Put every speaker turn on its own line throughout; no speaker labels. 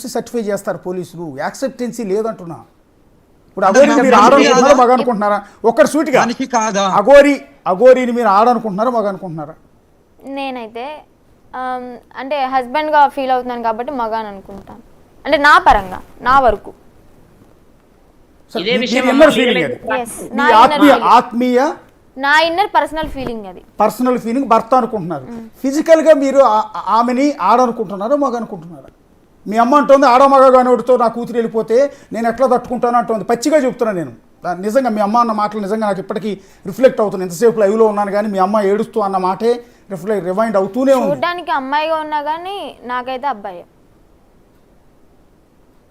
చూసి సర్టిఫై చేస్తారు పోలీసులు. యాక్సెప్టెన్సీ లేదంటున్నా. ఇప్పుడు అగోరి మీరు ఆడనుకుంటున్నారా మగ అనుకుంటున్నారా? ఒక్కటి సూటిగా అగోరిని మీరు ఆడనుకుంటున్నారా మగ అనుకుంటున్నారా?
నేనైతే అంటే హస్బెండ్గా ఫీల్ అవుతున్నాను కాబట్టి మగ అని అనుకుంటాను. అంటే నా పరంగా నా వరకు
ఆత్మీయ
నా ఇన్నర్ పర్సనల్ ఫీలింగ్, అది
పర్సనల్ ఫీలింగ్ భర్త అనుకుంటున్నారు. ఫిజికల్గా మీరు ఆమెని ఆడనుకుంటున్నారా మగ అనుకుంటున్నారా? మీ అమ్మ అంటుంది ఆడ మగగానే ఒకటితో నా కూతురు వెళ్ళిపోతే నేను ఎట్లా తట్టుకుంటాను అంటుంది. పచ్చిగా చెప్తున్నాను నేను. నిజంగా మీ అమ్మ అన్న మాటలు నిజంగా నాకు ఇప్పటికీ రిఫ్లెక్ట్ అవుతుంది. ఎంతసేపు లైవ్లో ఉన్నాను కానీ మీ అమ్మ ఏడుస్తూ అన్న మాటే రివైండ్ అవుతూనే ఉంది.
చూడడానికి అమ్మాయిగా ఉన్నా కానీ నాకైతే అబ్బాయి.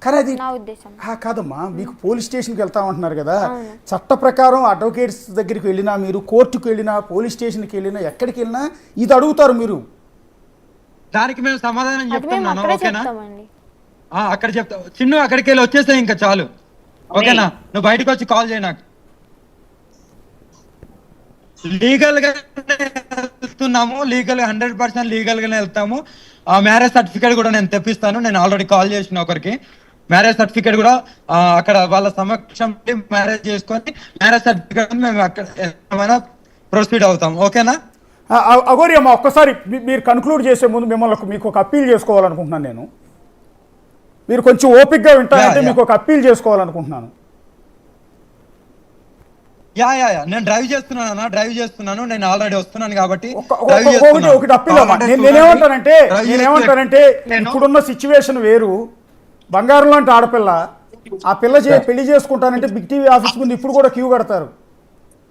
కానీ అది కాదమ్మా, మీకు పోలీస్ స్టేషన్కి వెళ్తామంటున్నారు కదా, చట్ట ప్రకారం అడ్వకేట్స్ దగ్గరికి వెళ్ళినా, మీరు కోర్టుకు వెళ్ళినా, పోలీస్ స్టేషన్కి వెళ్ళినా, ఎక్కడికి వెళ్ళినా ఇది అడుగుతారు మీరు.
దానికి మేము సమాధానం చెప్తున్నాను. ఓకేనా? అక్కడ చెప్తా చిన్ను, అక్కడికి వెళ్ళి వచ్చేస్తే ఇంకా చాలు. ఓకేనా? నువ్వు బయటకు వచ్చి కాల్ చేయి నాకు. లీగల్ గా వెళ్తున్నాము, లీగల్ 100% లీగల్ గానే వెళ్తాము. ఆ మ్యారేజ్ సర్టిఫికేట్ కూడా నేను తెప్పిస్తాను. నేను ఆల్రెడీ కాల్ చేసిన ఒకరికి. మ్యారేజ్ సర్టిఫికేట్ కూడా అక్కడ వాళ్ళ సమక్షం మ్యారేజ్ చేసుకొని మ్యారేజ్ సర్టిఫికేట్ మేము అక్కడ ప్రొసీడ్ అవుతాం. ఓకేనా?
అగోరి అమ్మ, ఒక్కసారి మీరు కన్క్లూడ్ చేసే ముందు మిమ్మల్ని మీకు ఒక అప్పీల్ చేసుకోవాలనుకుంటున్నాను నేను. మీరు కొంచెం ఓపిక్గా వింటారంటే మీకు ఒక అప్పీల్ చేసుకోవాలనుకుంటున్నాను.
నేను డ్రైవ్ చేస్తున్నాను. నేను ఆల్రెడీ వస్తున్నాను కాబట్టి
ఒకటి అప్పీల్ అమ్మా. నేనేమంటానంటే ఇప్పుడున్న సిచ్యువేషన్ వేరు. బంగారం లాంటి ఆడపిల్ల, ఆ పిల్ల పెళ్లి చేసుకుంటానంటే బిగ్ టీవీ ఆఫీస్ ముందు ఇప్పుడు కూడా క్యూ కడతారు.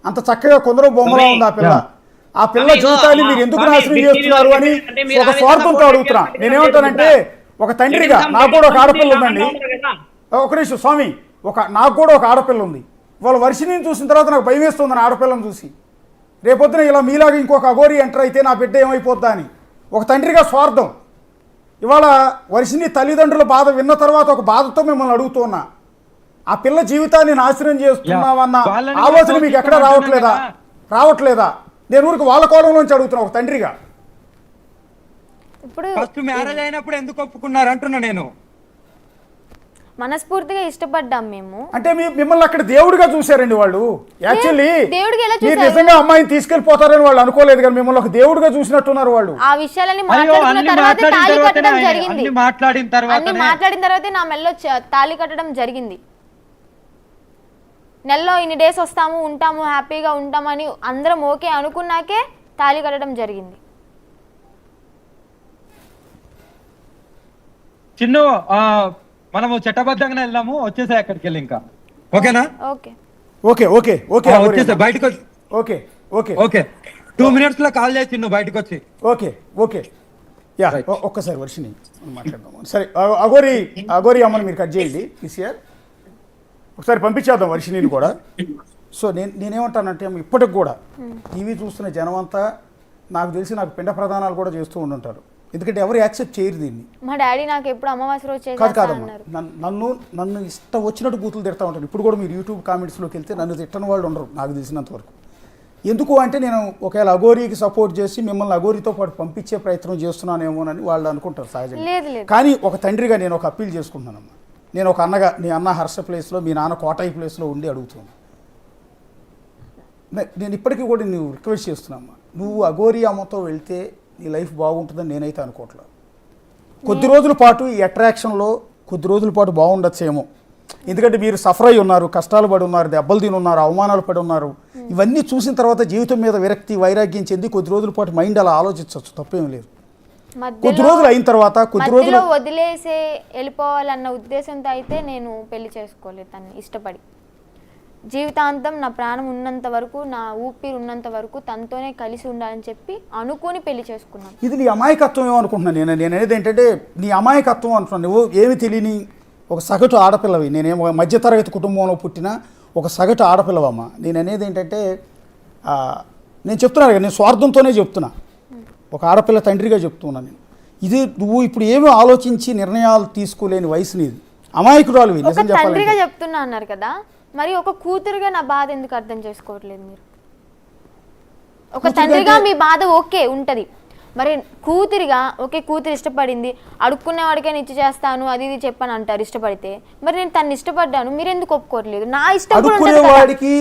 అంత చక్కగా కొందరు బొమ్మలా ఉంది ఆ పిల్ల. ఆ పిల్ల జీవితాన్ని మీరు ఎందుకు నాశనం చేస్తున్నారు అని ఒక స్వార్థంతో అడుగుతున్నా. నేనేమంటానంటే ఒక తండ్రిగా నాకు కూడా ఒక ఆడపిల్ల ఉందండి. ఒక నిమిషం స్వామి, నాకు కూడా ఒక ఆడపిల్ల ఉంది. వాళ్ళ వర్షిని చూసిన తర్వాత నాకు భయం వేస్తుంది ఆడపిల్లని చూసి. రేపొద్దున ఇలా మీలాగా ఇంకొక అఘోరి ఎంటర్ అయితే నా బిడ్డ ఏమైపోద్దా అని ఒక తండ్రిగా స్వార్థం. ఇవాళ వర్షిని తల్లిదండ్రుల బాధ విన్న తర్వాత ఒక బాధతో మిమ్మల్ని అడుగుతున్నా, ఆ పిల్ల జీవితాన్ని నాశనం చేస్తున్నామన్న ఆలోచన మీకు ఎక్కడ రావట్లేదా? నేను ఊరికి వాళ్ళ కోణంలోంచి అడుగుతున్నా ఒక తండ్రిగా.
ఇప్పుడు ఫస్ట్ మ్యారేజ్ అయినప్పుడు ఎందుకు ఒప్పుకున్నారు అంటున్నా నేను.
మనస్ఫూర్తిగా ఇష్టపడ్డాం మేము.
అంటే మిమ్మల్ని అక్కడ దేవుడిగా చూశారండి వాళ్ళు. యాక్చువల్లీ మీరు నిజంగా అమ్మాయిని తీసుకెళ్లిపోతారని వాళ్ళు అనుకోలేదు, కానీ మిమ్మల్ని ఒక దేవుడిగా చూసినట్టున్నారు వాళ్ళు.
ఆ విషయాలని మాట్లాడిన తర్వాతే తాళి కట్టడం జరిగింది.
మాట్లాడిన
తర్వాతే నా మెల్లో తాళి కట్టడం జరిగింది. నెలలో ఇన్ని డేస్ వస్తాము, ఉంటాము, హ్యాపీగా ఉంటామని అందరం ఓకే అనుకున్నాకే తాళి కట్టడం జరిగింది.
చిన్ను, మనము చట్టబద్ధంగానే వెళ్దాము. వచ్చేసాయి అక్కడికి వెళ్ళి ఇంకా. ఓకేనా? వచ్చేసా బయటకు. ఓకే 2 minutes లో కాల్ చేసి చిన్ను బయటకు వచ్చి.
ఓకే ఒక్కసారి వర్షిని మాట్లాడదాం. సరే అఘోరి అమ్మని మీరు కట్ చేయండి ఈసీఆర్. ఒకసారి పంపించేద్దాం వర్షిని కూడా. సో నేనేమంటానంటే ఇప్పటికి కూడా టీవీ చూస్తున్న జనం అంతా నాకు తెలిసి పిండ ప్రదానాలు కూడా చేస్తూ ఉండుంటారు. ఎందుకంటే ఎవరు యాక్సెప్ట్ చేయరు దీన్ని.
మా డాడీ నాకు ఎప్పుడు అమావాస్య రోజు
కాదమ్మా, నన్ను ఇష్టం వచ్చినట్టు బూతులు తిడతా ఉంటారు. ఇప్పుడు కూడా మీరు యూట్యూబ్ కామెంట్స్లోకి వెళ్తే నన్ను తిట్టని వాళ్ళు ఉండరు నాకు తెలిసినంత వరకు. ఎందుకు అంటే నేను ఒకవేళ అఘోరికి సపోర్ట్ చేసి మిమ్మల్ని అఘోరితో పాటు పంపించే ప్రయత్నం చేస్తున్నానేమోనని వాళ్ళు అనుకుంటారు సహజంగా. కానీ ఒక తండ్రిగా నేను ఒక అప్పీల్ చేసుకుంటున్నానమ్మా. నేను ఒక అన్నగా, నీ అన్న హర్ష ప్లేస్లో, మీ నాన్న కోటాయి ప్లేస్లో ఉండి అడుగుతున్నాను. నేను ఇప్పటికీ కూడా నువ్వు రిక్వెస్ట్ చేస్తున్నామ్మా, నువ్వు అఘోరి అమ్మతో వెళ్తే నీ లైఫ్ బాగుంటుందని నేనైతే అనుకోవట్లేదు. కొద్ది రోజుల పాటు ఈ అట్రాక్షన్లో కొద్ది రోజుల పాటు బాగుండొచ్చేమో. ఎందుకంటే మీరు సఫర్ అయి ఉన్నారు, కష్టాలు పడి ఉన్నారు, దెబ్బలు తిని ఉన్నారు, అవమానాలు పడి ఉన్నారు. ఇవన్నీ చూసిన తర్వాత జీవితం మీద విరక్తి, వైరాగ్యం చెంది కొద్ది రోజుల పాటు మైండ్ అలా ఆలోచించవచ్చు, తప్పేం లేదు. కొద్ది రోజులు అయిన తర్వాత కొద్ది రోజులు
వదిలేసే వెళ్ళిపోవాలన్న ఉద్దేశంతో అయితే నేను పెళ్లి చేసుకోలేదు. తను ఇష్టపడి జీవితాంతం నా ప్రాణం ఉన్నంత వరకు, నా ఊపిరి ఉన్నంత వరకు తనతోనే కలిసి ఉండాలని చెప్పి అనుకుని పెళ్లి చేసుకున్నాను.
ఇది నీ అమాయకత్వం ఏమనుకుంటున్నాను నేను అనేది ఏంటంటే నీ అమాయకత్వం అంటున్నాను. నువ్వు ఏమి తెలియని ఒక సగటు ఆడపిల్లవి. నేనేమో మధ్యతరగతి కుటుంబంలో పుట్టిన ఒక సగటు ఆడపిల్లవమ్మ. నేను అనేది ఏంటంటే నేను చెప్తున్నాను, నేను స్వార్థంతోనే చెప్తున్నా, ఒక ఆడపిల్ల తండ్రిగా చెప్తున్నాను నేను. ఇది నువ్వు ఇప్పుడు ఏమీ ఆలోచించి నిర్ణయాలు తీసుకోలేని వయసు నీది, అమాయకురాలు.
తండ్రిగా చెప్తున్నా అన్నారు కదా, మరి ఒక కూతురుగా నా బాధ ఎందుకు అర్థం చేసుకోవట్లేదు మీరు? ఒక తండ్రిగా మీ బాధ ఓకే ఉంటది, మరి కూతురిగా ఓకే కూతురు ఇష్టపడింది, అడుక్కునే వాడికైనా ఇచ్చి చేస్తాను అది ఇది చెప్పని అంటారు ఇష్టపడితే. మరి నేను తను ఇష్టపడ్డాను, మీరు ఎందుకు ఒప్పుకోవట్లేదు? నా ఇష్టం కూడా
అడుక్కునే
ఉంటుంది కదా.
వాడికి